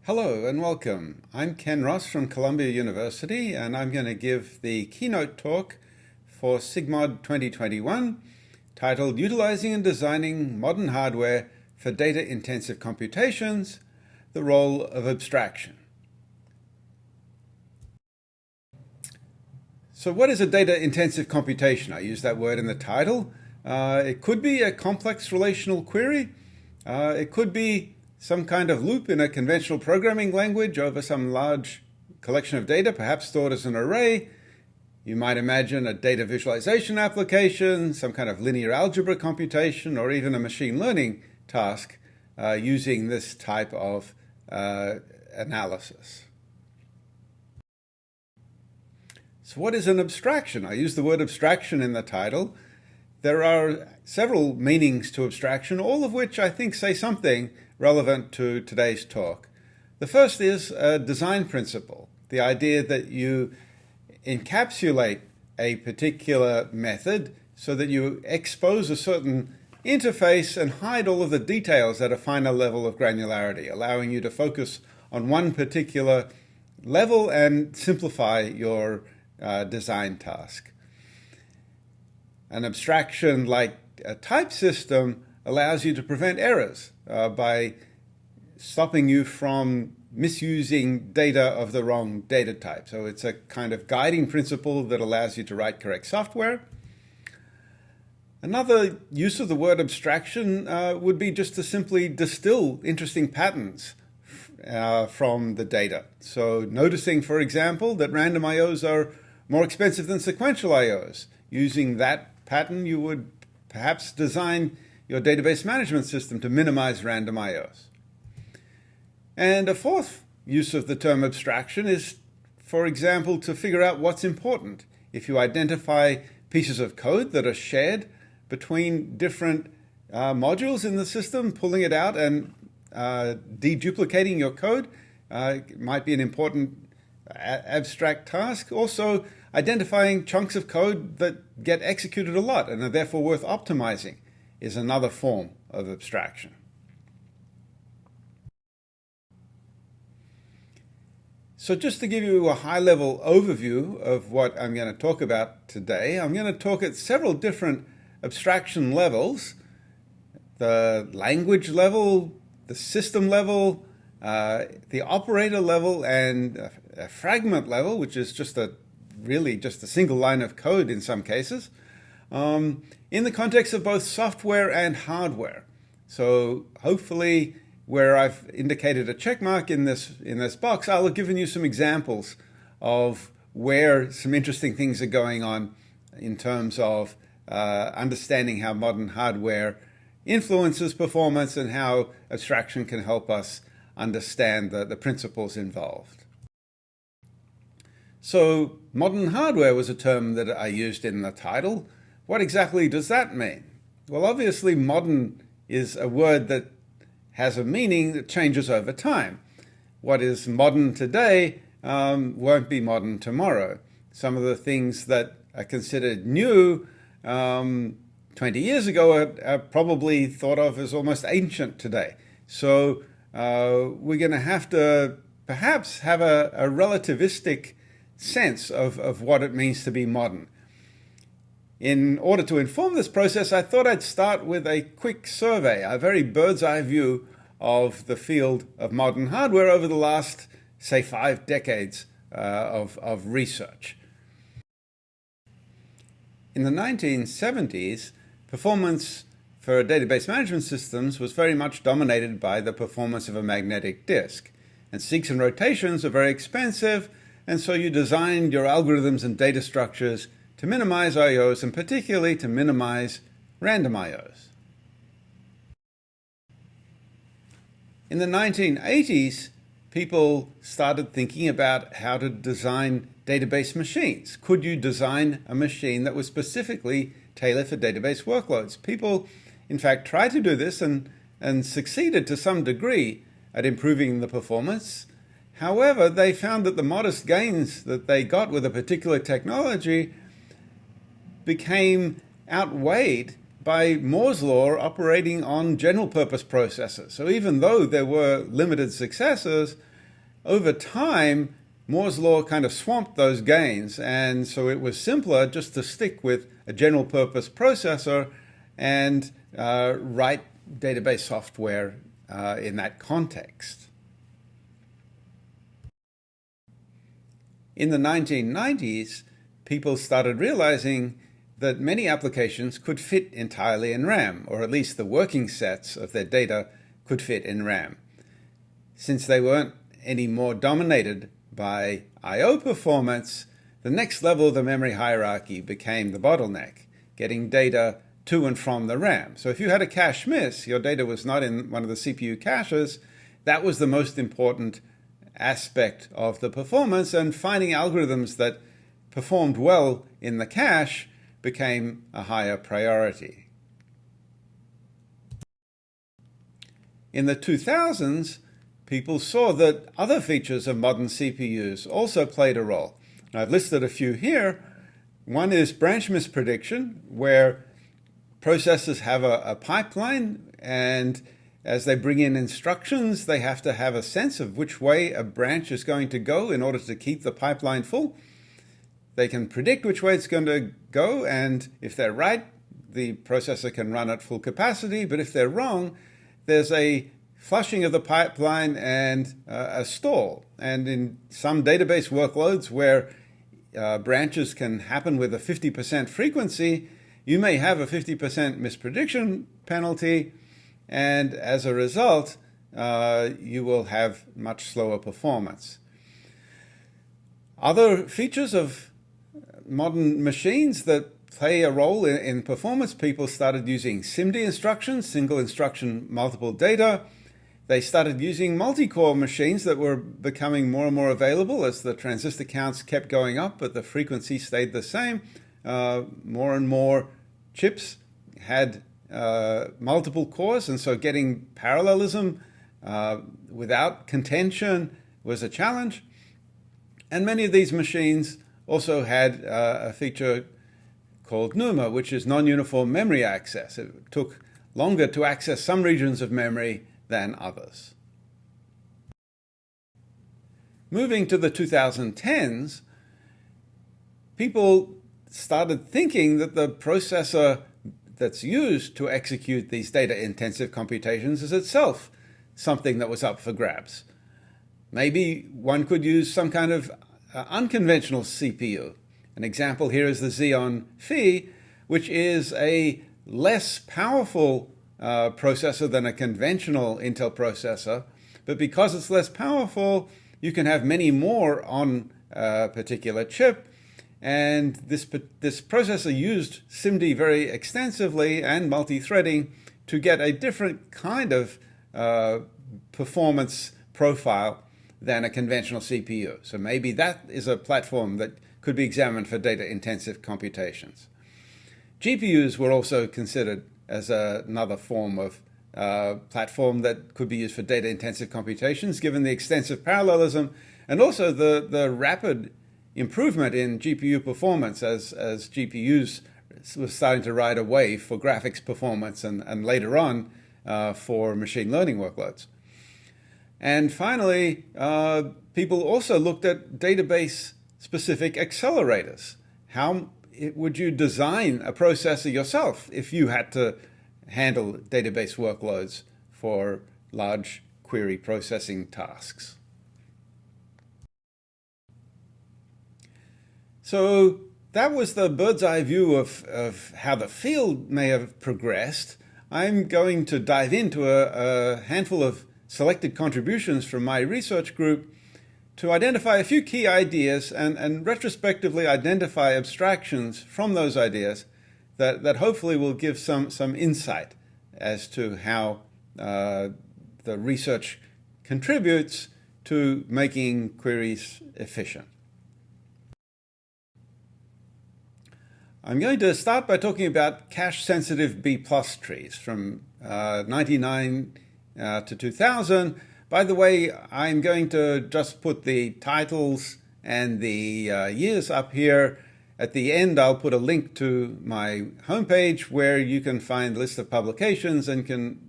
Hello and welcome. I'm Ken Ross from Columbia University, and I'm going to give the keynote talk for SIGMOD 2021 titled Utilizing and Designing Modern Hardware for Data-Intensive Computations, the Role of Abstraction. So what is a data-intensive computation? I use that word in the title. It could be a complex relational query. It could be some kind of loop in a conventional programming language over some large collection of data, perhaps stored as an array. You might imagine a data visualization application, some kind of linear algebra computation, or even a machine learning task using this type of analysis. So what is an abstraction? I use the word abstraction in the title. There are several meanings to abstraction, all of which I think say something relevant to today's talk. The first is a design principle, the idea that you encapsulate a particular method so that you expose a certain interface and hide all of the details at a finer level of granularity, allowing you to focus on one particular level and simplify your design task. An abstraction like a type system allows you to prevent errors by stopping you from misusing data of the wrong data type. So it's a kind of guiding principle that allows you to write correct software. Another use of the word abstraction would be just to simply distill interesting patterns from the data. So noticing, for example, that random IOs are more expensive than sequential IOs. Using that pattern, you would perhaps design your database management system to minimize random IOs. And a fourth use of the term abstraction is, for example, to figure out what's important. If you identify pieces of code that are shared between different modules in the system, pulling it out and deduplicating your code might be an important abstract task. Also, identifying chunks of code that get executed a lot and are therefore worth optimizing is another form of abstraction. So just to give you a high-level overview of what I'm going to talk about today, I'm going to talk at several different abstraction levels: the language level, the system level, the operator level, and a fragment level, which is really just a single line of code in some cases, in the context of both software and hardware. So hopefully, where I've indicated a check mark in this box, I'll have given you some examples of where some interesting things are going on in terms of understanding how modern hardware influences performance and how abstraction can help us understand the principles involved. So modern hardware was a term that I used in the title. What exactly does that mean? Well, obviously modern is a word that has a meaning that changes over time. What is modern today won't be modern tomorrow. Some of the things that are considered new 20 years ago are probably thought of as almost ancient today. So we're going to have to perhaps have a relativistic sense of what it means to be modern. In order to inform this process, I thought I'd start with a quick survey, a very bird's eye view of the field of modern hardware over the last, say, 5 decades of research. In the 1970s, performance for database management systems was very much dominated by the performance of a magnetic disk. And seeks and rotations are very expensive, and so you designed your algorithms and data structures to minimize IOs, and particularly to minimize random IOs. In the 1980s, people started thinking about how to design database machines. Could you design a machine that was specifically tailored for database workloads? People, in fact, tried to do this and succeeded to some degree at improving the performance. However, they found that the modest gains that they got with a particular technology became outweighed by Moore's law operating on general purpose processors. So even though there were limited successes, over time, Moore's law kind of swamped those gains, and so it was simpler just to stick with a general purpose processor and write database software in that context. In the 1990s, people started realizing that many applications could fit entirely in RAM, or at least the working sets of their data could fit in RAM. Since they weren't any more dominated by I/O performance, the next level of the memory hierarchy became the bottleneck, getting data to and from the RAM. So if you had a cache miss, your data was not in one of the CPU caches, that was the most important aspect of the performance, and finding algorithms that performed well in the cache became a higher priority. In the 2000s, people saw that other features of modern CPUs also played a role. I've listed a few here. One is branch misprediction, where processors have a pipeline, and as they bring in instructions, they have to have a sense of which way a branch is going to go in order to keep the pipeline full. They can predict which way it's going to go, and if they're right, the processor can run at full capacity, but if they're wrong, there's a flushing of the pipeline and a stall. And in some database workloads where branches can happen with a 50% frequency, you may have a 50% misprediction penalty, and as a result, you will have much slower performance. Other features of modern machines that play a role in performance, people started using SIMD instructions, single instruction, multiple data. They started using multi-core machines that were becoming more and more available as the transistor counts kept going up, but the frequency stayed the same. More and more chips had multiple cores, and so getting parallelism without contention was a challenge. And many of these machines also had a feature called NUMA, which is non-uniform memory access. It took longer to access some regions of memory than others. Moving to the 2010s, people started thinking that the processor that's used to execute these data-intensive computations is itself something that was up for grabs. Maybe one could use some kind of unconventional CPU. An example here is the Xeon Phi, which is a less powerful processor than a conventional Intel processor, but because it's less powerful, you can have many more on a particular chip. And this processor used SIMD very extensively and multi-threading to get a different kind of performance profile than a conventional CPU. So maybe that is a platform that could be examined for data-intensive computations. GPUs were also considered as another form of platform that could be used for data-intensive computations, given the extensive parallelism and also the rapid improvement in GPU performance as GPUs were starting to ride a wave for graphics performance and later on for machine learning workloads. And finally, people also looked at database-specific accelerators. How would you design a processor yourself if you had to handle database workloads for large query processing tasks? So that was the bird's eye view of how the field may have progressed. I'm going to dive into a handful of selected contributions from my research group to identify a few key ideas and retrospectively identify abstractions from those ideas that hopefully will give some insight as to how the research contributes to making queries efficient. I'm going to start by talking about cache-sensitive B+ trees from 99 to 2000. By the way, I'm going to just put the titles and the years up here. At the end, I'll put a link to my homepage where you can find a list of publications and can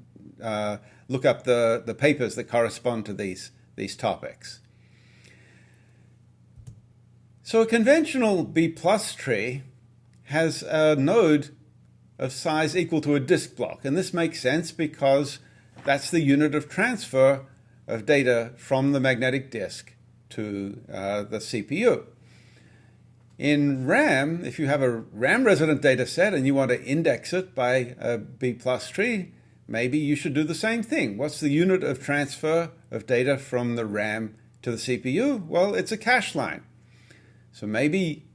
look up the papers that correspond to these topics. So a conventional B plus tree has a node of size equal to a disk block. And this makes sense because that's the unit of transfer of data from the magnetic disk to the CPU. In RAM, if you have a RAM resident data set and you want to index it by a B plus tree, maybe you should do the same thing. What's the unit of transfer of data from the RAM to the CPU? Well, it's a cache line. So maybe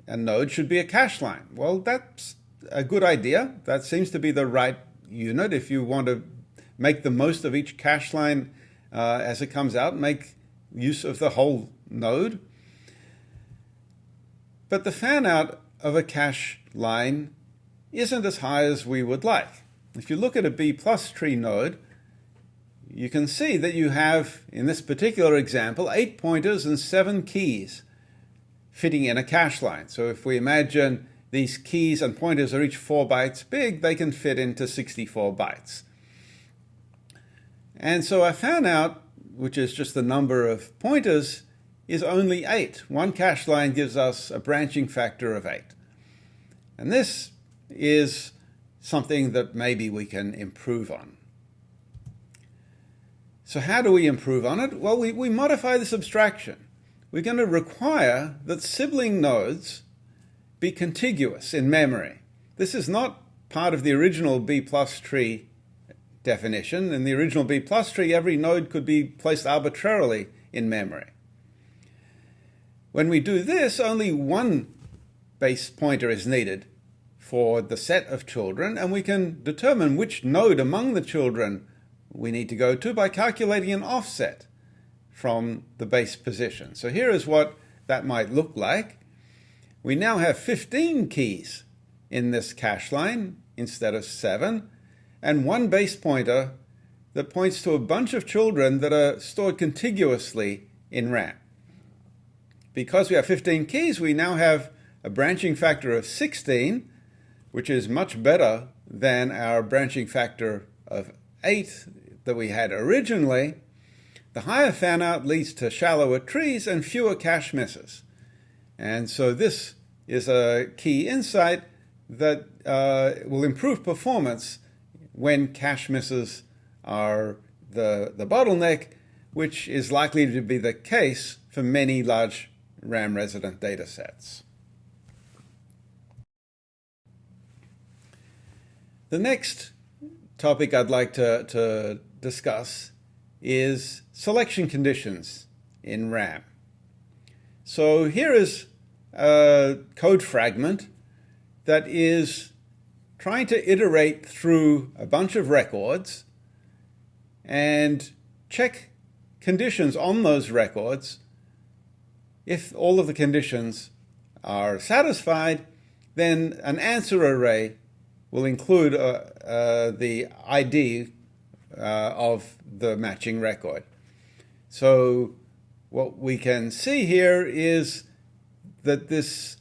a node should be a cache line. Well, that's a good idea. That seems to be the right unit. If you want to make the most of each cache line as it comes out, make use of the whole node. But the fan out of a cache line isn't as high as we would like. If you look at a B plus tree node, you can see that you have, in this particular example, 8 pointers and 7 keys fitting in a cache line. So if we imagine these keys and pointers are each 4 bytes big, they can fit into 64 bytes. And so our fan out, which is just the number of pointers, is only 8. One cache line gives us a branching factor of 8. And this is something that maybe we can improve on. So how do we improve on it? Well, we modify this abstraction. We're going to require that sibling nodes be contiguous in memory. This is not part of the original B plus tree definition. In the original B plus tree, every node could be placed arbitrarily in memory. When we do this, only one base pointer is needed for the set of children, and we can determine which node among the children we need to go to by calculating an offset from the base position. So here is what that might look like. We now have 15 keys in this cache line instead of 7, and one base pointer that points to a bunch of children that are stored contiguously in RAM. Because we have 15 keys, we now have a branching factor of 16, which is much better than our branching factor of 8 that we had originally. The higher fan out leads to shallower trees and fewer cache misses. And so this is a key insight that will improve performance when cache misses are the bottleneck, which is likely to be the case for many large RAM resident data sets. The next topic I'd like to discuss is selection conditions in RAM. So here is a code fragment that is trying to iterate through a bunch of records and check conditions on those records. If all of the conditions are satisfied, then an answer array will include the ID of the matching record. So what we can see here is that this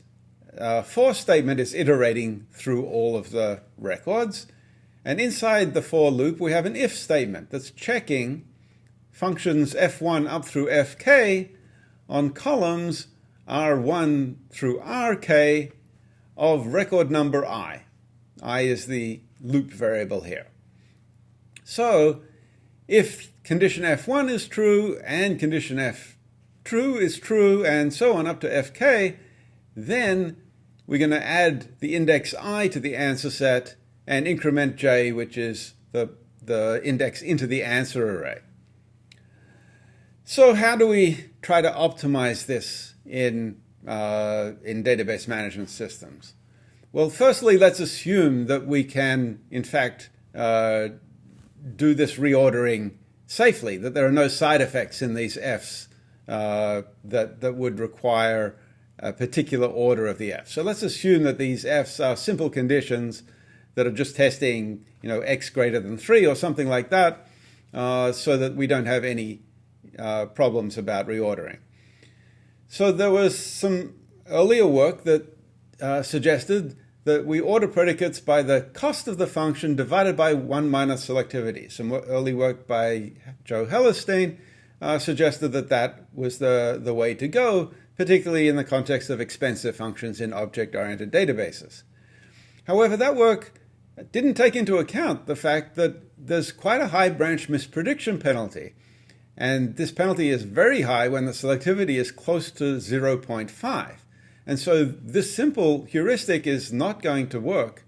for statement is iterating through all of the records. And inside the for loop, we have an if statement that's checking functions f1 up through fk on columns r1 through rk of record number I. I is the loop variable here. So if condition f1 is true and condition f2 is true and so on up to fk, then we're going to add the index I to the answer set and increment j, which is the index into the answer array. So how do we try to optimize this in database management systems? Well, firstly, let's assume that we can, in fact, do this reordering safely, that there are no side effects in these Fs that would require a particular order of the F. So let's assume that these Fs are simple conditions that are just testing, x greater than 3 or something like that, so that we don't have any problems about reordering. So there was some earlier work that suggested that we order predicates by the cost of the function divided by 1 minus selectivity. Some early work by Joe Hellerstein suggested that that was the way to go particularly in the context of expensive functions in object-oriented databases. However, that work didn't take into account the fact that there's quite a high branch misprediction penalty. And this penalty is very high when the selectivity is close to 0.5. And so this simple heuristic is not going to work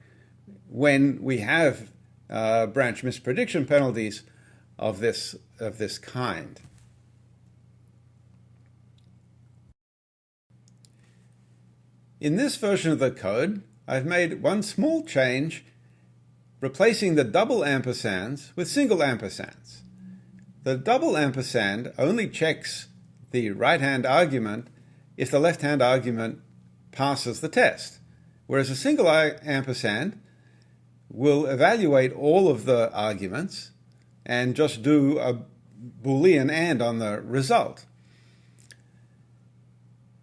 when we have branch misprediction penalties of this kind. In this version of the code, I've made one small change, replacing the double ampersands with single ampersands. The double ampersand only checks the right-hand argument if the left-hand argument passes the test, whereas a single ampersand will evaluate all of the arguments and just do a Boolean AND on the result.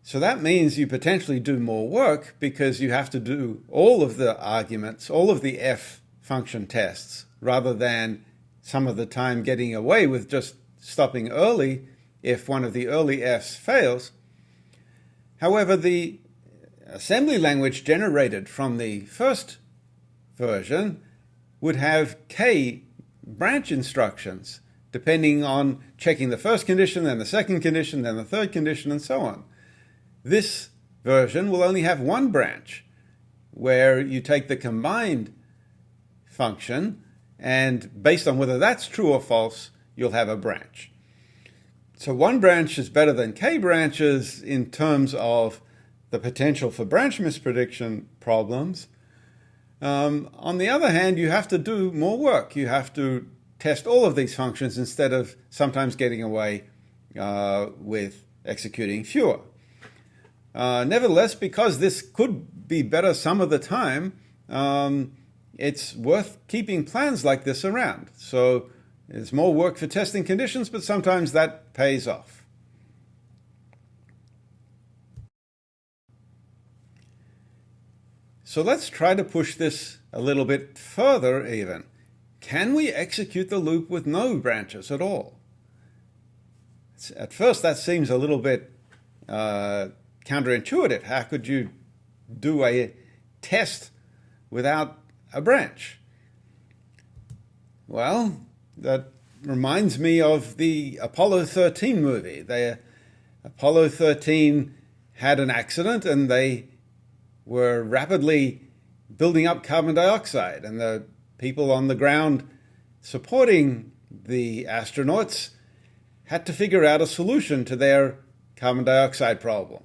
So that means you potentially do more work because you have to do all of the arguments, all of the F function tests, rather than some of the time getting away with just stopping early if one of the early Fs fails. However, the assembly language generated from the first version would have K branch instructions, depending on checking the first condition, then the second condition, then the third condition, and so on. This version will only have one branch, where you take the combined function, and based on whether that's true or false, you'll have a branch. So one branch is better than K branches in terms of the potential for branch misprediction problems. On the other hand, you have to do more work. You have to test all of these functions instead of sometimes getting away with executing fewer. Nevertheless, because this could be better some of the time, it's worth keeping plans like this around. So there's more work for testing conditions, but sometimes that pays off. So let's try to push this a little bit further even. Can we execute the loop with no branches at all? At first that seems a little bit counterintuitive. How could you do a test without a branch? Well, that reminds me of the Apollo 13 movie. Apollo 13 had an accident and they were rapidly building up carbon dioxide, and the people on the ground supporting the astronauts had to figure out a solution to their carbon dioxide problem.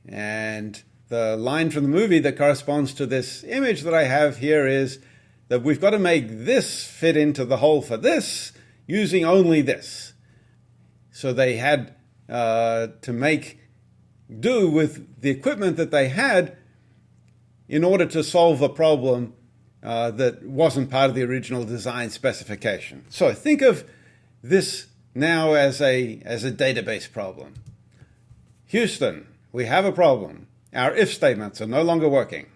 And the line from the movie that corresponds to this image that I have here is that we've got to make this fit into the hole for this using only this. So they had to make do with the equipment that they had in order to solve a problem that wasn't part of the original design specification. So think of this now as a database problem. Houston, we have a problem. Our if statements are no longer working.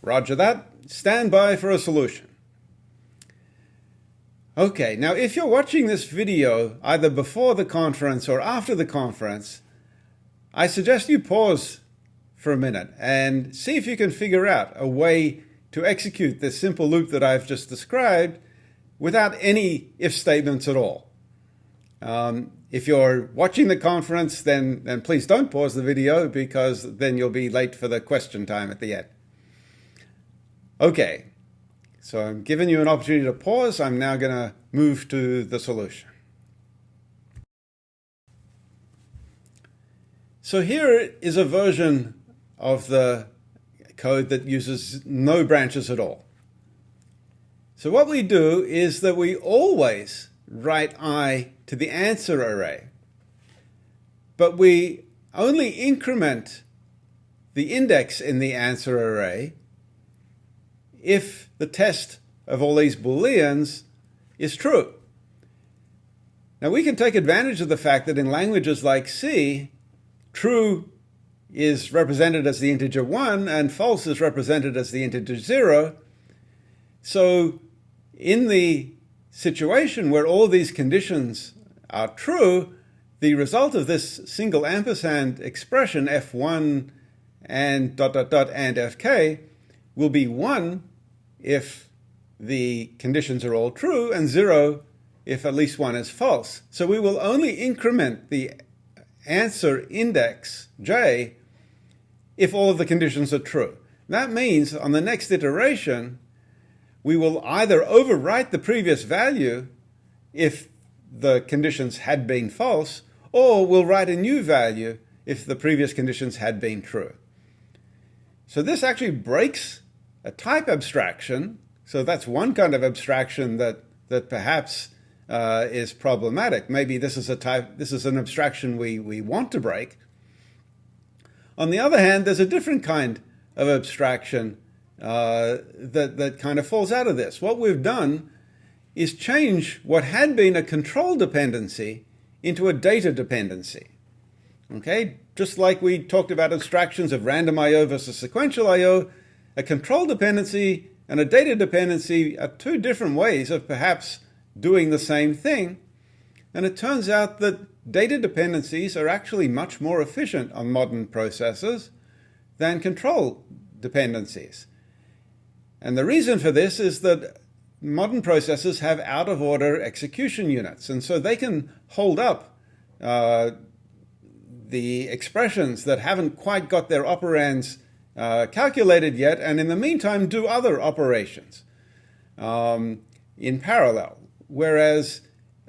Roger that. Stand by for a solution. Okay, now if you're watching this video either before the conference or after the conference, I suggest you pause for a minute and see if you can figure out a way to execute this simple loop that I've just described without any if statements at all. If you're watching the conference, then please don't pause the video, because then you'll be late for the question time at the end. Okay, so I'm giving you an opportunity to pause. I'm now going to move to the solution. So here is a version of the code that uses no branches at all. So what we do is that we always write I to the answer array, but we only increment the index in the answer array if the test of all these Booleans is true. Now we can take advantage of the fact that in languages like C, true is represented as the integer 1 and false is represented as the integer 0. So in the situation where all these conditions are true, the result of this single ampersand expression, f1 and ... and fk, will be 1 if the conditions are all true, and 0 if at least one is false. So we will only increment the answer index, j, if all of the conditions are true. That means on the next iteration, we will either overwrite the previous value if the conditions had been false, or we'll write a new value if the previous conditions had been true. So this actually breaks a type abstraction. So that's one kind of abstraction that perhaps is problematic. Maybe this is an abstraction we want to break. On the other hand, there's a different kind of abstraction that kind of falls out of this. What we've done is change what had been a control dependency into a data dependency. Okay, just like we talked about abstractions of random I/O versus sequential I/O, a control dependency and a data dependency are two different ways of perhaps doing the same thing. And it turns out that data dependencies are actually much more efficient on modern processors than control dependencies. And the reason for this is that modern processors have out-of-order execution units, and so they can hold up the expressions that haven't quite got their operands calculated yet, and in the meantime do other operations in parallel. Whereas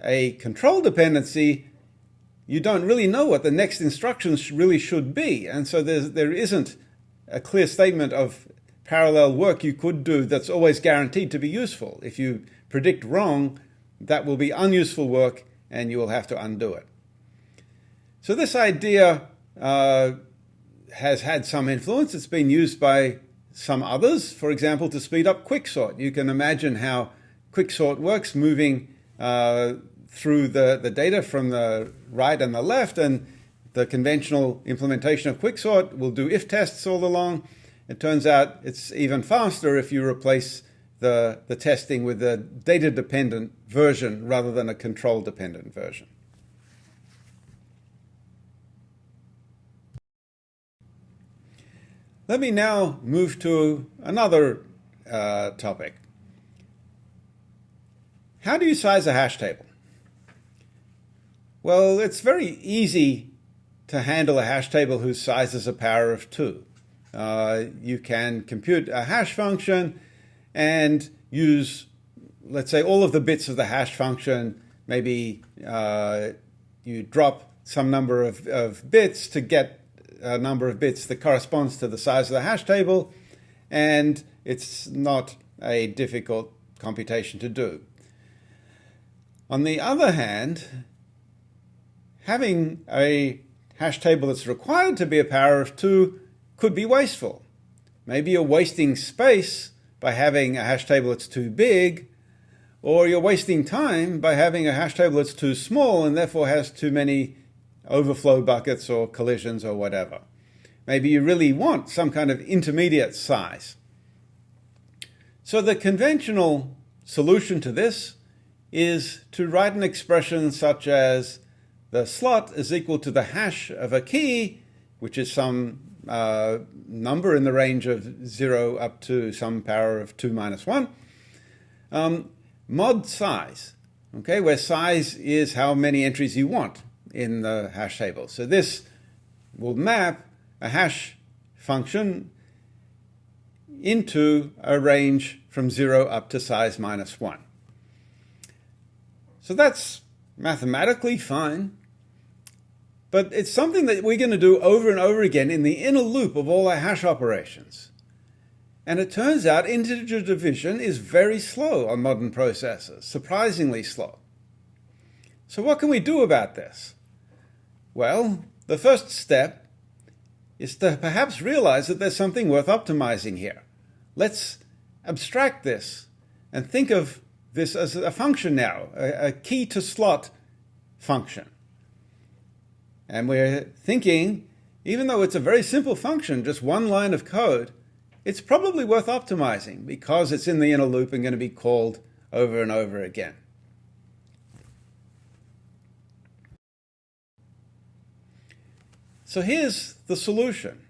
a control dependency, you don't really know what the next instructions really should be, and so there isn't a clear statement of parallel work you could do that's always guaranteed to be useful. If you predict wrong, that will be unuseful work and you will have to undo it. So this idea has had some influence. It's been used by some others, for example, to speed up quicksort. You can imagine how quicksort works, moving through the data from the right and the left, and the conventional implementation of quicksort will do if tests all along. It turns out it's even faster if you replace the testing with a data-dependent version rather than a control-dependent version. Let me now move to another topic. How do you size a hash table? Well, it's very easy to handle a hash table whose size is a power of 2. You can compute a hash function and use, let's say, all of the bits of the hash function. Maybe you drop some number of bits to get a number of bits that corresponds to the size of the hash table, and it's not a difficult computation to do. On the other hand, having a hash table that's required to be a power of 2 could be wasteful. Maybe you're wasting space by having a hash table that's too big, or you're wasting time by having a hash table that's too small and therefore has too many overflow buckets or collisions or whatever. Maybe you really want some kind of intermediate size. So the conventional solution to this is to write an expression such as the slot is equal to the hash of a key, which is some number in the range of 0 up to some power of 2 minus 1, mod size, okay, where size is how many entries you want in the hash table. So this will map a hash function into a range from 0 up to size minus 1. So that's mathematically fine, but it's something that we're going to do over and over again in the inner loop of all our hash operations. And it turns out integer division is very slow on modern processors, surprisingly slow. So what can we do about this? Well, the first step is to perhaps realize that there's something worth optimizing here. Let's abstract this and think of this as a function now, a key to slot function. And we're thinking, even though it's a very simple function, just one line of code, it's probably worth optimizing because it's in the inner loop and going to be called over and over again. So here's the solution.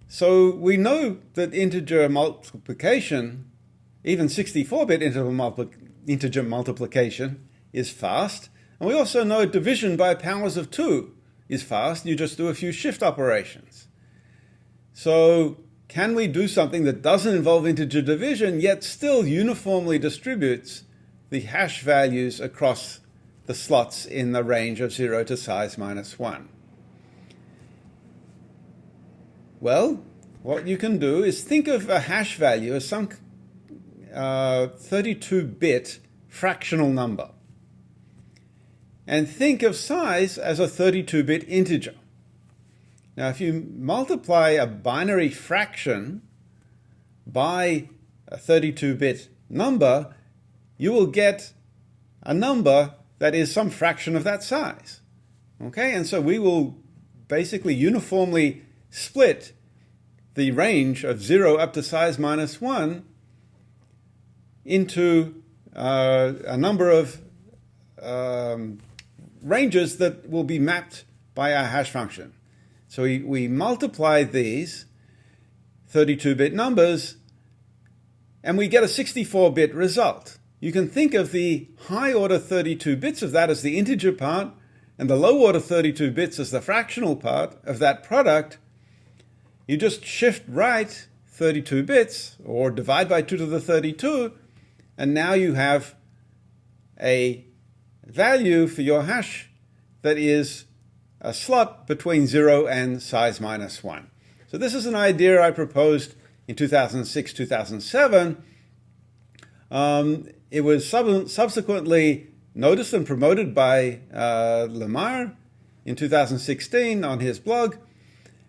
So we know that integer multiplication, even 64-bit integer multiplication, is fast. And we also know division by powers of 2 is fast. You just do a few shift operations. So can we do something that doesn't involve integer division, yet still uniformly distributes the hash values across the slots in the range of 0 to size minus 1? Well, what you can do is think of a hash value as some 32-bit fractional number. And think of size as a 32-bit integer. Now, if you multiply a binary fraction by a 32-bit number, you will get a number that is some fraction of that size. Okay, and so we will basically uniformly split the range of 0 up to size minus 1 into a number of ranges that will be mapped by our hash function. So we multiply these 32-bit numbers and we get a 64-bit result. You can think of the high-order 32 bits of that as the integer part and the low-order 32 bits as the fractional part of that product. You just shift right 32 bits or divide by 2 to the 32, and now you have a value for your hash that is a slot between 0 and size minus 1. So this is an idea I proposed in 2006, 2007. It was subsequently noticed and promoted by Lemire in 2016 on his blog,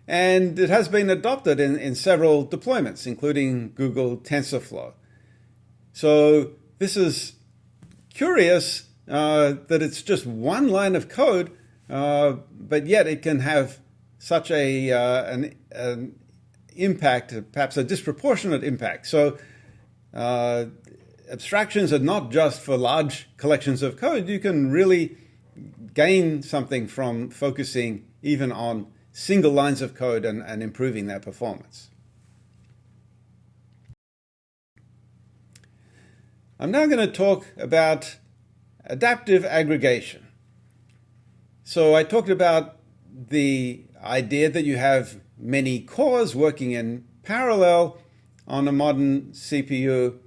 and it has been adopted in several deployments, including Google TensorFlow. So this is curious that it's just one line of code, but yet it can have such an impact, perhaps a disproportionate impact. So abstractions are not just for large collections of code. You can really gain something from focusing even on single lines of code and improving their performance. I'm now going to talk about adaptive aggregation. So I talked about the idea that you have many cores working in parallel on a modern CPU,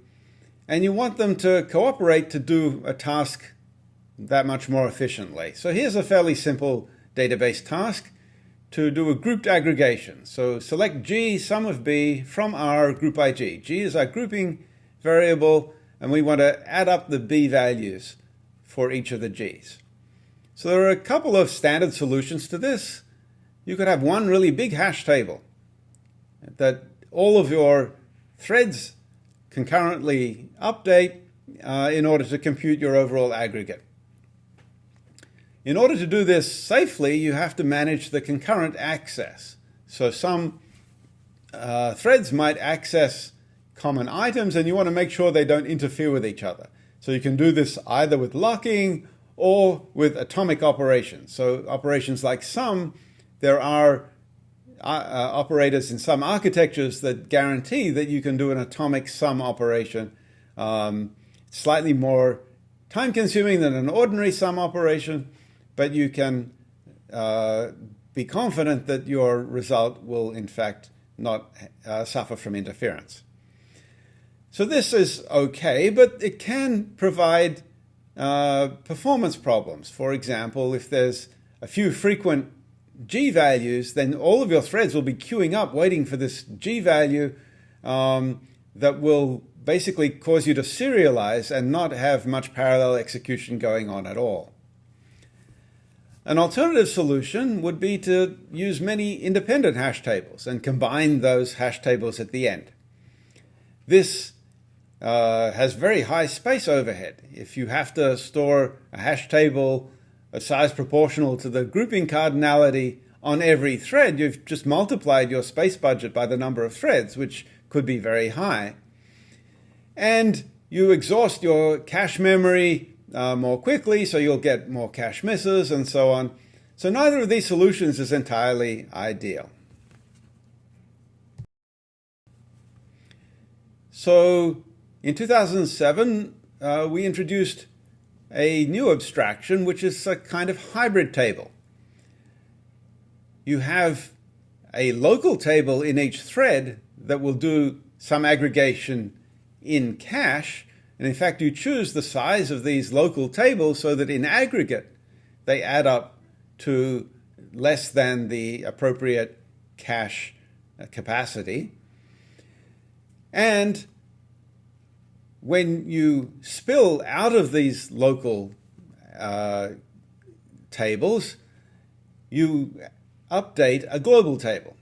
and you want them to cooperate to do a task that much more efficiently. So here's a fairly simple database task to do a grouped aggregation. So select G, sum of B, from R, group by G. G is our grouping variable, and we want to add up the B values for each of the G's. So there are a couple of standard solutions to this. You could have one really big hash table that all of your threads concurrently update in order to compute your overall aggregate. In order to do this safely, you have to manage the concurrent access. So some threads might access common items, and you want to make sure they don't interfere with each other. So you can do this either with locking or with atomic operations. So operations like sum, there are operators in some architectures that guarantee that you can do an atomic sum operation. Slightly more time-consuming than an ordinary sum operation, but you can be confident that your result will, in fact, not suffer from interference. So this is okay, but it can provide performance problems. For example, if there's a few frequent G values, then all of your threads will be queuing up waiting for this G value that will basically cause you to serialize and not have much parallel execution going on at all. An alternative solution would be to use many independent hash tables and combine those hash tables at the end. This has very high space overhead. If you have to store a hash table a size proportional to the grouping cardinality on every thread, you've just multiplied your space budget by the number of threads, which could be very high. And you exhaust your cache memory more quickly, so you'll get more cache misses and so on. So neither of these solutions is entirely ideal. So in 2007, we introduced a new abstraction, which is a kind of hybrid table. You have a local table in each thread that will do some aggregation in cache. And in fact, you choose the size of these local tables so that in aggregate, they add up to less than the appropriate cache capacity. And when you spill out of these local tables, you update a global table.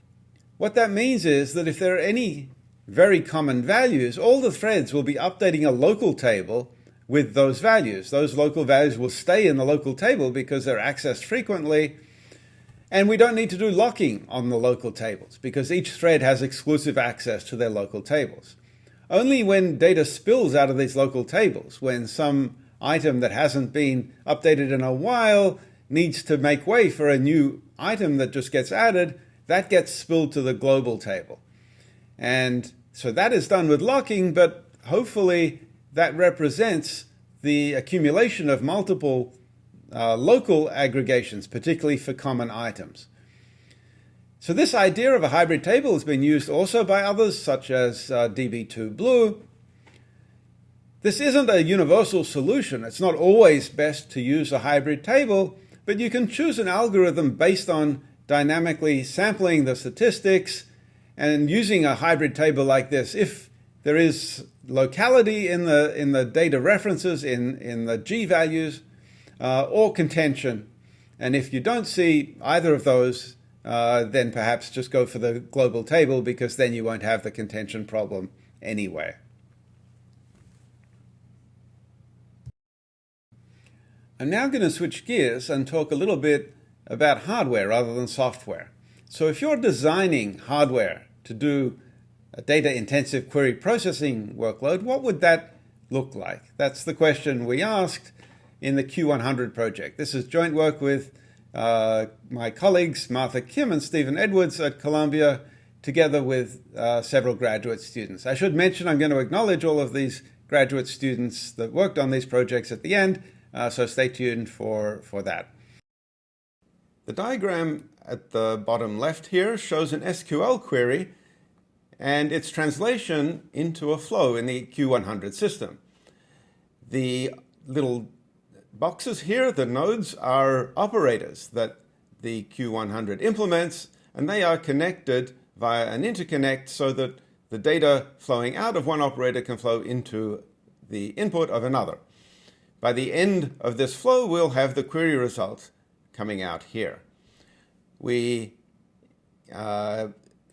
What that means is that if there are any very common values, all the threads will be updating a local table with those values. Those local values will stay in the local table because they're accessed frequently. And we don't need to do locking on the local tables because each thread has exclusive access to their local tables. Only when data spills out of these local tables, when some item that hasn't been updated in a while needs to make way for a new item that just gets added, that gets spilled to the global table. And so that is done with locking, but hopefully that represents the accumulation of multiple local aggregations, particularly for common items. So this idea of a hybrid table has been used also by others, such as DB2Blue. This isn't a universal solution. It's not always best to use a hybrid table, but you can choose an algorithm based on dynamically sampling the statistics and using a hybrid table like this. If there is locality in the data references, in the G values, or contention, and if you don't see either of those, then perhaps just go for the global table because then you won't have the contention problem anyway. I'm now going to switch gears and talk a little bit about hardware rather than software. So if you're designing hardware to do a data-intensive query processing workload, what would that look like? That's the question we asked in the Q100 project. This is joint work with my colleagues Martha Kim and Stephen Edwards at Columbia, together with several graduate students. I should mention I'm going to acknowledge all of these graduate students that worked on these projects at the end, so stay tuned for that. The diagram at the bottom left here shows an SQL query and its translation into a flow in the Q100 system. The little boxes here, the nodes, are operators that the Q100 implements, and they are connected via an interconnect so that the data flowing out of one operator can flow into the input of another. By the end of this flow, we'll have the query result coming out here. We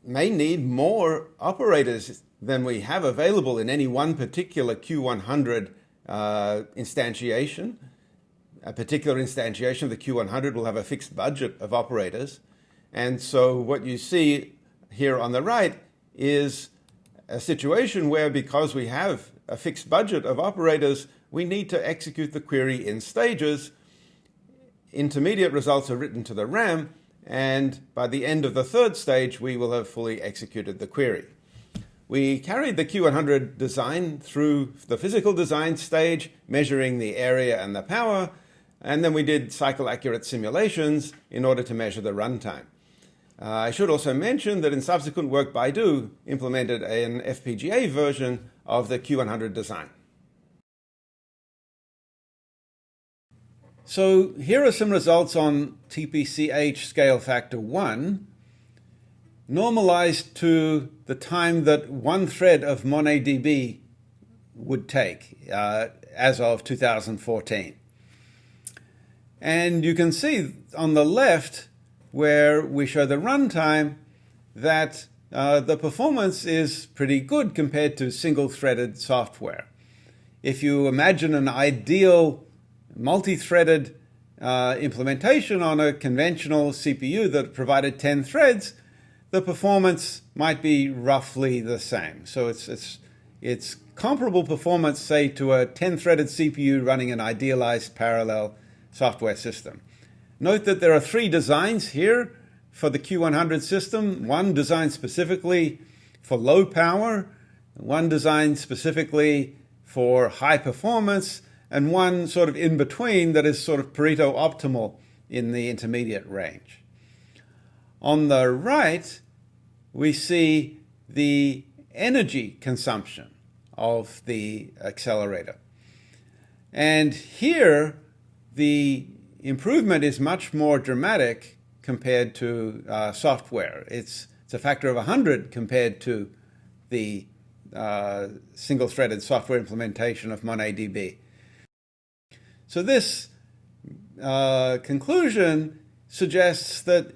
may need more operators than we have available in any one particular Q100 instantiation. A particular instantiation of the Q100 will have a fixed budget of operators. And so what you see here on the right is a situation where, because we have a fixed budget of operators, we need to execute the query in stages. Intermediate results are written to the RAM, and by the end of the third stage, we will have fully executed the query. We carried the Q100 design through the physical design stage, measuring the area and the power, and then we did cycle-accurate simulations in order to measure the runtime. I should also mention that in subsequent work, Baidu implemented an FPGA version of the Q100 design. So here are some results on TPCH scale factor 1, normalized to the time that one thread of MonADB would take as of 2014. And you can see on the left, where we show the runtime, that the performance is pretty good compared to single-threaded software. If you imagine an ideal multi-threaded implementation on a conventional CPU that provided 10 threads, the performance might be roughly the same. So it's comparable performance, say, to a 10-threaded CPU running an idealized parallel software system. Note that there are three designs here for the Q100 system. One designed specifically for low power, one designed specifically for high performance, and one sort of in between that is sort of Pareto optimal in the intermediate range. On the right, we see the energy consumption of the accelerator. And here, the improvement is much more dramatic compared to software. It's a factor of 100 compared to the single-threaded software implementation of MonadDB. So this conclusion suggests that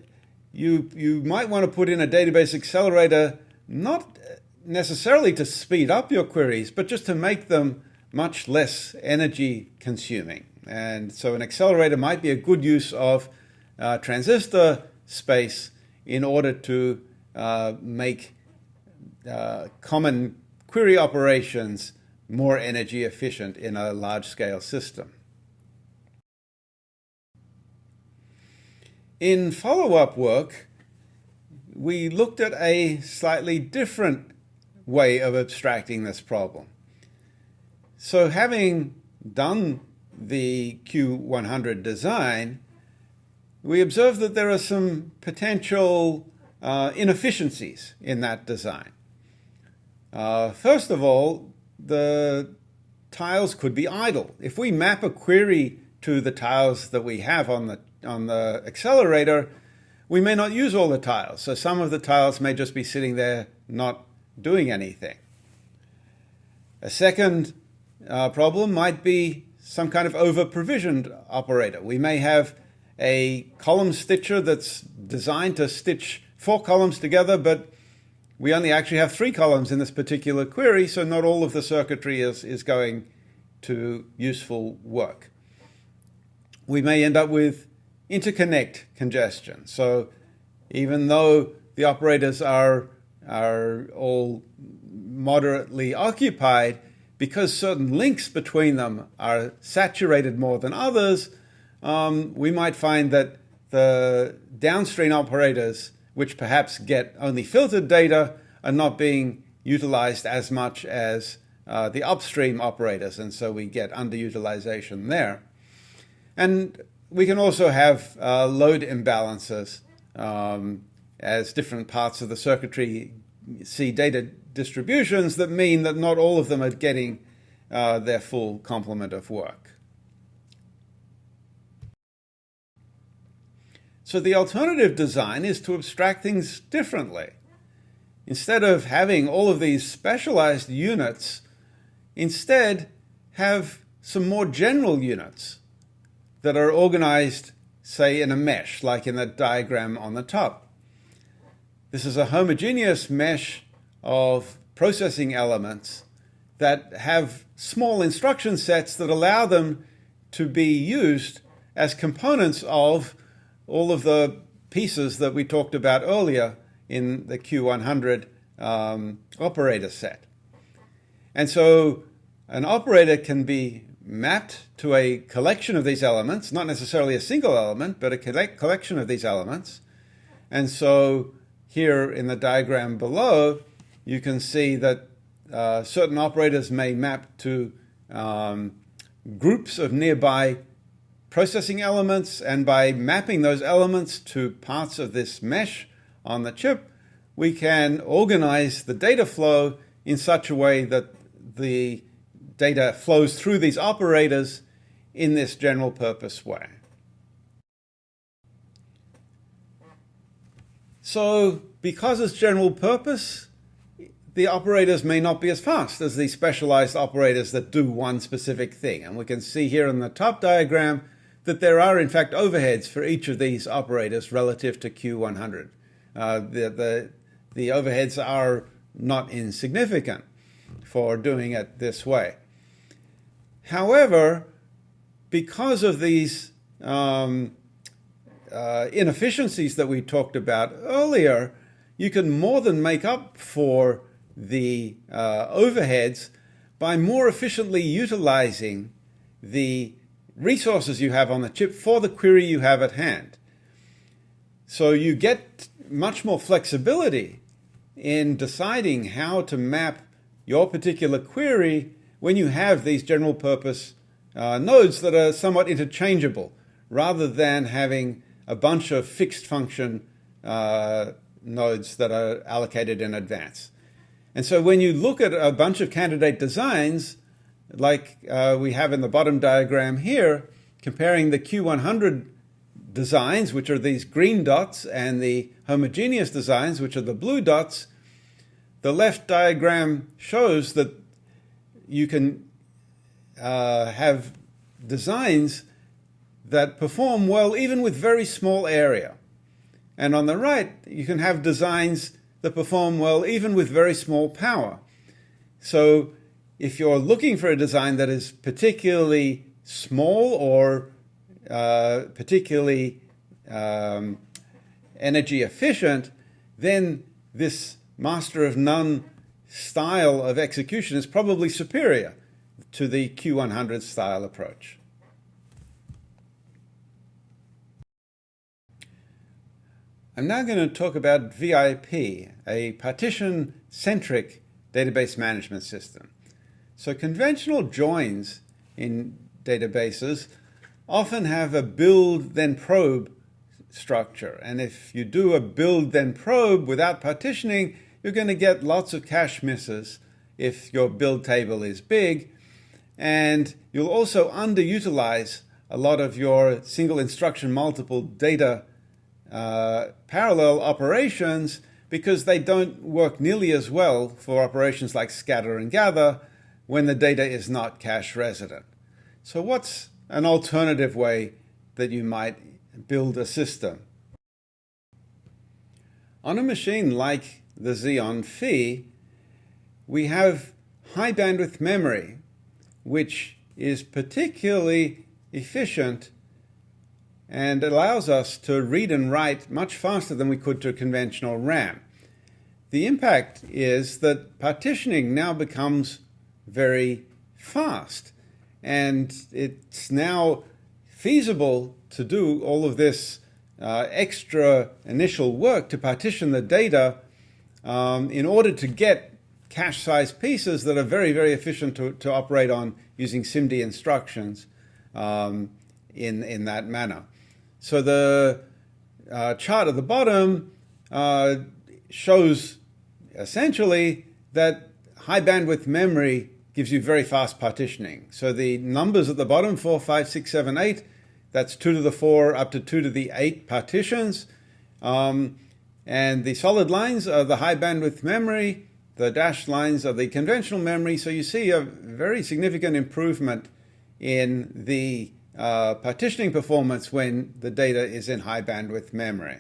you might want to put in a database accelerator not necessarily to speed up your queries, but just to make them much less energy consuming. And so an accelerator might be a good use of transistor space in order to make common query operations more energy efficient in a large-scale system. In follow-up work, we looked at a slightly different way of abstracting this problem. So having done the Q100 design, we observed that there are some potential inefficiencies in that design. First of all, the tiles could be idle. If we map a query to the tiles that we have on the accelerator, we may not use all the tiles. So some of the tiles may just be sitting there not doing anything. A second problem might be some kind of over-provisioned operator. We may have a column stitcher that's designed to stitch 4 columns together, but we only actually have 3 columns in this particular query, so not all of the circuitry is going to useful work. We may end up with interconnect congestion. So even though the operators are all moderately occupied, because certain links between them are saturated more than others, we might find that the downstream operators, which perhaps get only filtered data, are not being utilized as much as the upstream operators, and so we get underutilization there. And we can also have load imbalances as different parts of the circuitry see data distributions that mean that not all of them are getting their full complement of work. So the alternative design is to abstract things differently. Instead of having all of these specialized units, instead have some more general units that are organized, say, in a mesh, like in the diagram on the top. This is a homogeneous mesh of processing elements that have small instruction sets that allow them to be used as components of all of the pieces that we talked about earlier in the Q100 operator set. And so an operator can be mapped to a collection of these elements, not necessarily a single element, but a collection of these elements. And so here in the diagram below, you can see that certain operators may map to groups of nearby processing elements, and by mapping those elements to parts of this mesh on the chip, we can organize the data flow in such a way that the data flows through these operators in this general purpose way. So because it's general purpose, the operators may not be as fast as these specialized operators that do one specific thing. And we can see here in the top diagram that there are, in fact, overheads for each of these operators relative to Q100. The overheads are not insignificant for doing it this way. However, because of these inefficiencies that we talked about earlier, you can more than make up for the overheads by more efficiently utilizing the resources you have on the chip for the query you have at hand. So you get much more flexibility in deciding how to map your particular query when you have these general purpose nodes that are somewhat interchangeable, rather than having a bunch of fixed function nodes that are allocated in advance. And so when you look at a bunch of candidate designs, like we have in the bottom diagram here, comparing the Q100 designs, which are these green dots, and the homogeneous designs, which are the blue dots, the left diagram shows that you can have designs that perform well even with very small area. And on the right, you can have designs that perform well even with very small power. So if you're looking for a design that is particularly small or particularly energy efficient, then this master of none style of execution is probably superior to the Q100 style approach. I'm now going to talk about VIP, a partition-centric database management system. So conventional joins in databases often have a build then probe structure. And if you do a build then probe without partitioning, you're going to get lots of cache misses if your build table is big. And you'll also underutilize a lot of your single instruction multiple data parallel operations, because they don't work nearly as well for operations like scatter and gather when the data is not cache resident. So what's an alternative way that you might build a system? On a machine like the Xeon Phi, we have high bandwidth memory, which is particularly efficient and allows us to read and write much faster than we could to conventional RAM. The impact is that partitioning now becomes very fast, and it's now feasible to do all of this extra initial work to partition the data in order to get cache-sized pieces that are very, very efficient to operate on using SIMD instructions in that manner. So the chart at the bottom shows essentially that high bandwidth memory gives you very fast partitioning. So the numbers at the bottom, 4, 5, 6, 7, 8, that's 2 to the 4 up to 2 to the 8 partitions. And the solid lines are the high bandwidth memory. The dashed lines are the conventional memory. So you see a very significant improvement in the partitioning performance when the data is in high bandwidth memory.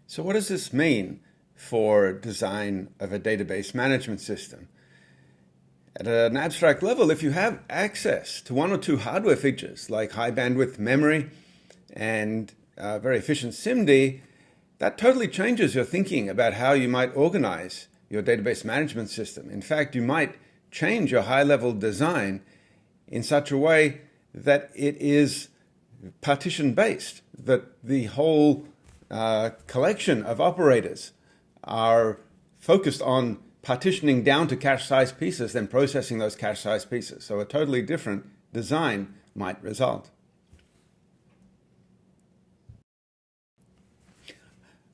So what does this mean for design of a database management system? At an abstract level, if you have access to one or two hardware features like high bandwidth memory and very efficient SIMD, that totally changes your thinking about how you might organize your database management system. In fact, you might change your high-level design in such a way that it is partition-based, that the whole collection of operators are focused on partitioning down to cache-sized pieces, then processing those cache-sized pieces. So a totally different design might result.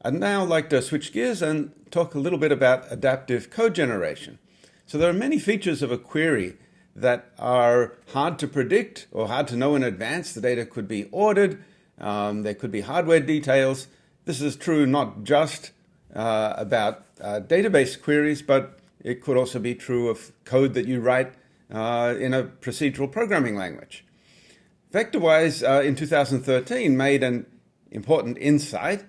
I'd now like to switch gears and talk a little bit about adaptive code generation. So there are many features of a query that are hard to predict or hard to know in advance. The data could be ordered, there could be hardware details. This is true not just about database queries, but it could also be true of code that you write in a procedural programming language. VectorWise in 2013 made an important insight,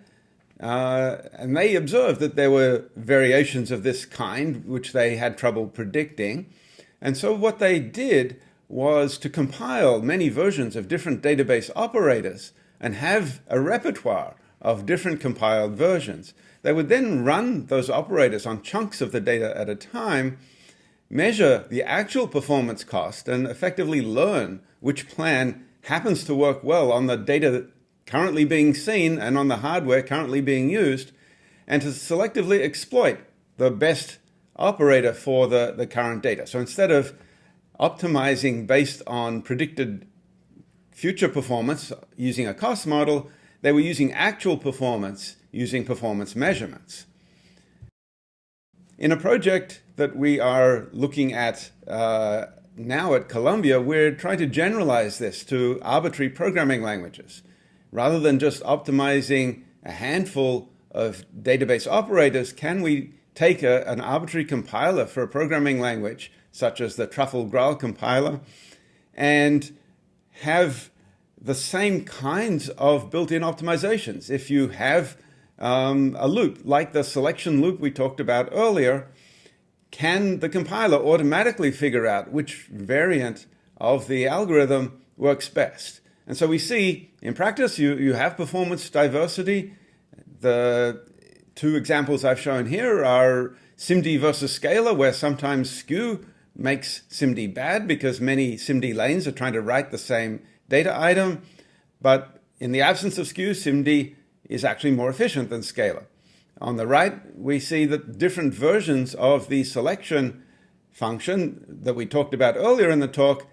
and they observed that there were variations of this kind which they had trouble predicting. And so what they did was to compile many versions of different database operators and have a repertoire of different compiled versions. They would then run those operators on chunks of the data at a time measure the actual performance cost and effectively learn which plan happens to work well on the data currently being seen and on the hardware currently being used, and to selectively exploit the best operator for the current data. So instead of optimizing based on predicted future performance using a cost model, they were using actual performance using performance measurements. In a project that we are looking at now at Columbia, we're trying to generalize this to arbitrary programming languages. Rather than just optimizing a handful of database operators, can we take an arbitrary compiler for a programming language, such as the Truffle-Graal compiler, and have the same kinds of built-in optimizations? If you have a loop, like the selection loop we talked about earlier, can the compiler automatically figure out which variant of the algorithm works best? And so we see, in practice, you have performance diversity. The two examples I've shown here are SIMD versus scalar, where sometimes skew makes SIMD bad because many SIMD lanes are trying to write the same data item. But in the absence of skew, SIMD is actually more efficient than scalar. On the right, we see that different versions of the selection function that we talked about earlier in the talk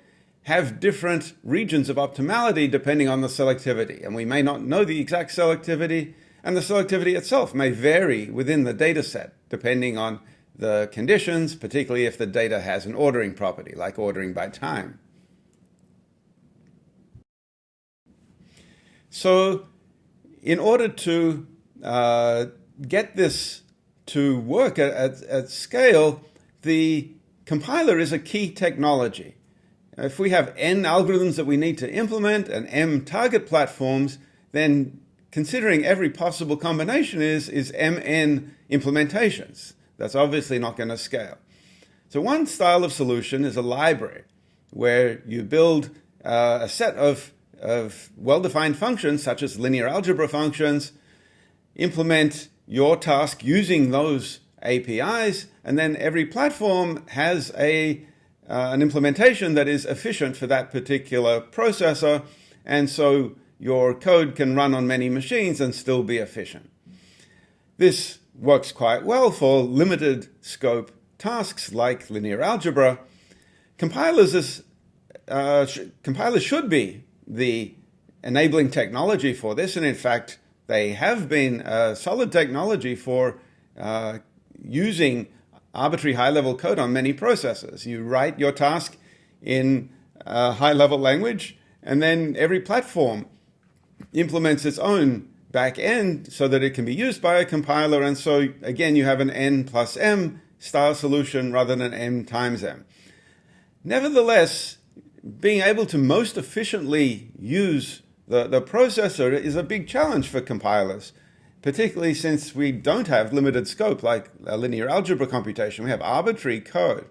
have different regions of optimality depending on the selectivity. And we may not know the exact selectivity, and the selectivity itself may vary within the data set depending on the conditions, particularly if the data has an ordering property, like ordering by time. So in order to get this to work at scale, the compiler is a key technology. If we have n algorithms that we need to implement and m target platforms, then considering every possible combination is mn implementations. That's obviously not going to scale. So one style of solution is a library, where you build a set of well-defined functions, such as linear algebra functions, implement your task using those APIs, and then every platform has an implementation that is efficient for that particular processor, and so your code can run on many machines and still be efficient. This works quite well for limited scope tasks like linear algebra. Compilers should be the enabling technology for this, and in fact, they have been a solid technology for using arbitrary high-level code on many processors. You write your task in a high-level language, and then every platform implements its own back end so that it can be used by a compiler. And so, again, you have an n plus m style solution rather than m times m. Nevertheless, being able to most efficiently use the processor is a big challenge for compilers, particularly since we don't have limited scope like a linear algebra computation. We have arbitrary code.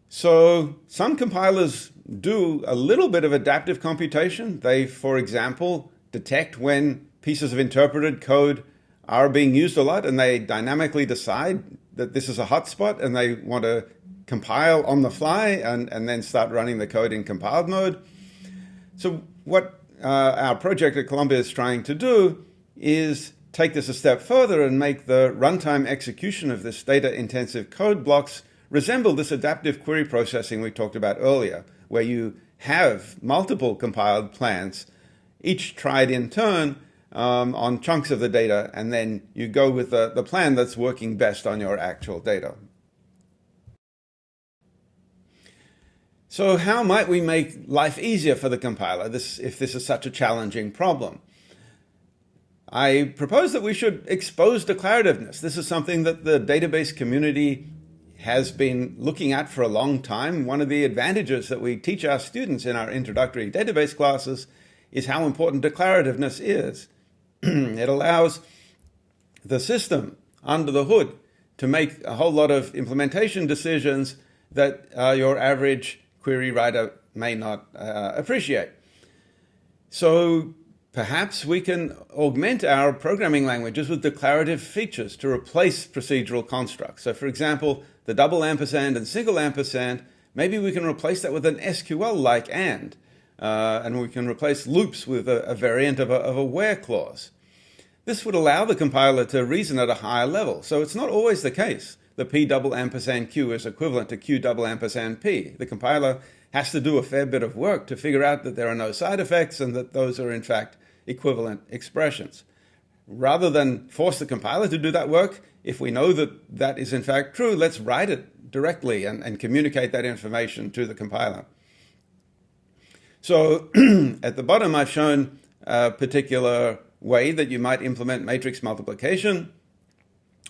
So some compilers do a little bit of adaptive computation. They, for example, detect when pieces of interpreted code are being used a lot, and they dynamically decide that this is a hotspot, and they want to compile on the fly and then start running the code in compiled mode. So what our project at Columbia is trying to do is take this a step further and make the runtime execution of this data-intensive code blocks resemble this adaptive query processing we talked about earlier, where you have multiple compiled plans, each tried in turn on chunks of the data, and then you go with the plan that's working best on your actual data. So how might we make life easier for the compiler if this is such a challenging problem? I propose that we should expose declarativeness. This is something that the database community has been looking at for a long time. One of the advantages that we teach our students in our introductory database classes is how important declarativeness is. It allows the system under the hood to make a whole lot of implementation decisions that your average query writer may not appreciate. So Perhaps we can augment our programming languages with declarative features to replace procedural constructs. So for example, the double ampersand and single ampersand, maybe we can replace that with an SQL-like and we can replace loops with a variant of a where clause. This would allow the compiler to reason at a higher level. So it's not always the case the P double ampersand Q is equivalent to Q double ampersand P. The compiler has to do a fair bit of work to figure out that there are no side effects and that those are in fact equivalent expressions. Rather than force the compiler to do that work, if we know that that is in fact true, let's write it directly and communicate that information to the compiler. So at the bottom, I've shown a particular way that you might implement matrix multiplication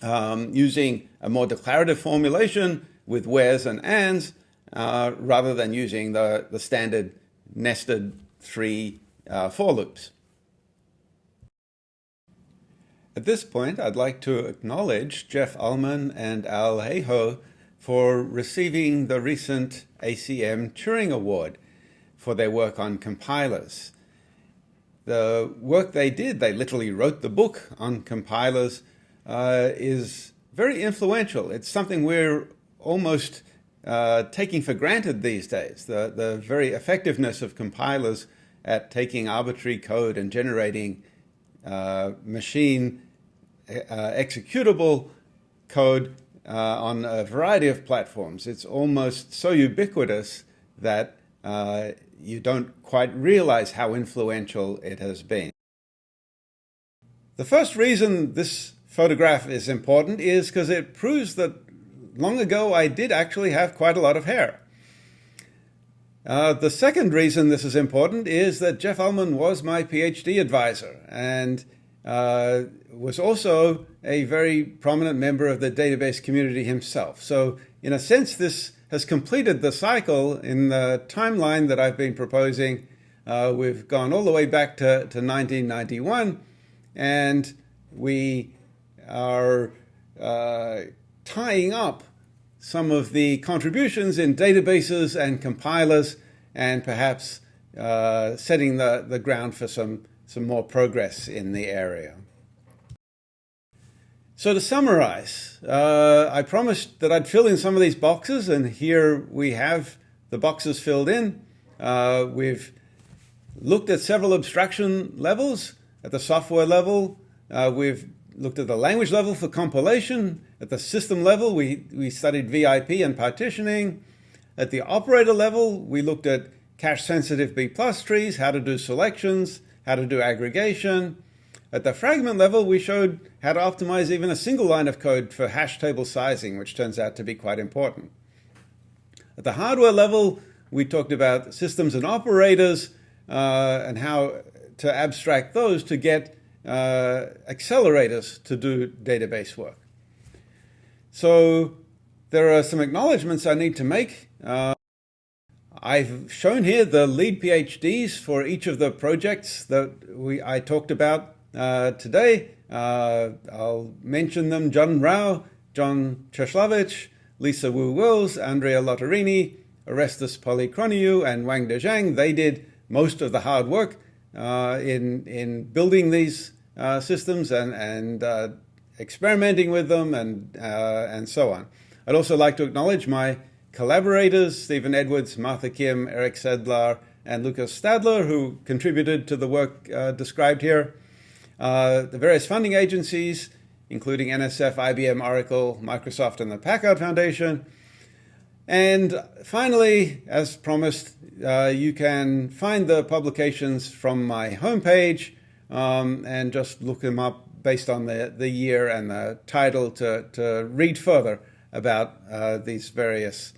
using a more declarative formulation with wheres and ands rather than using the standard nested 3 for loops. At this point, I'd like to acknowledge Jeff Ullman and Al Hayhoe for receiving the recent ACM Turing Award for their work on compilers. The work they did, they literally wrote the book on compilers, is very influential. It's something we're almost taking for granted these days, the very effectiveness of compilers at taking arbitrary code and generating machine executable code on a variety of platforms. It's almost so ubiquitous that you don't quite realize how influential it has been. The first reason this photograph is important is because it proves that long ago I did actually have quite a lot of hair. The second reason this is important is that Jeff Ullman was my PhD advisor and was also a very prominent member of the database community himself. So in a sense, this has completed the cycle in the timeline that I've been proposing. We've gone all the way back to 1991, and we are tying up some of the contributions in databases and compilers and perhaps setting the ground for some more progress in the area. So to summarize, I promised that I'd fill in some of these boxes, and here we have the boxes filled in. We've looked at several abstraction levels. At the software level, we've looked at the language level for compilation. At the system level, we studied VIP and partitioning. At the operator level, we looked at cache-sensitive B+ trees, how to do selections, how to do aggregation. At the fragment level, we showed how to optimize even a single line of code for hash table sizing, which turns out to be quite important. At the hardware level, we talked about systems and operators and how to abstract those to get accelerators to do database work. So there are some acknowledgments I need to make. I've shown here the lead PhDs for each of the projects that I talked about today. I'll mention them: John Rao, John Czeslavich, Lisa Wu Wills, Andrea Lotterini, Orestes Polychroniou, and Wang Dezhang. They did most of the hard work in building these systems and experimenting with them and so on. I'd also like to acknowledge my collaborators, Stephen Edwards, Martha Kim, Eric Sedlar, and Lucas Stadler, who contributed to the work described here. The various funding agencies, including NSF, IBM, Oracle, Microsoft, and the Packard Foundation. And finally, as promised, you can find the publications from my homepage and just look them up based on the year and the title to read further about these various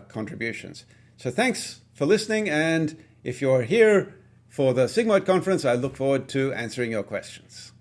contributions. So thanks for listening, and if you're here for the Sigmoid conference, I look forward to answering your questions.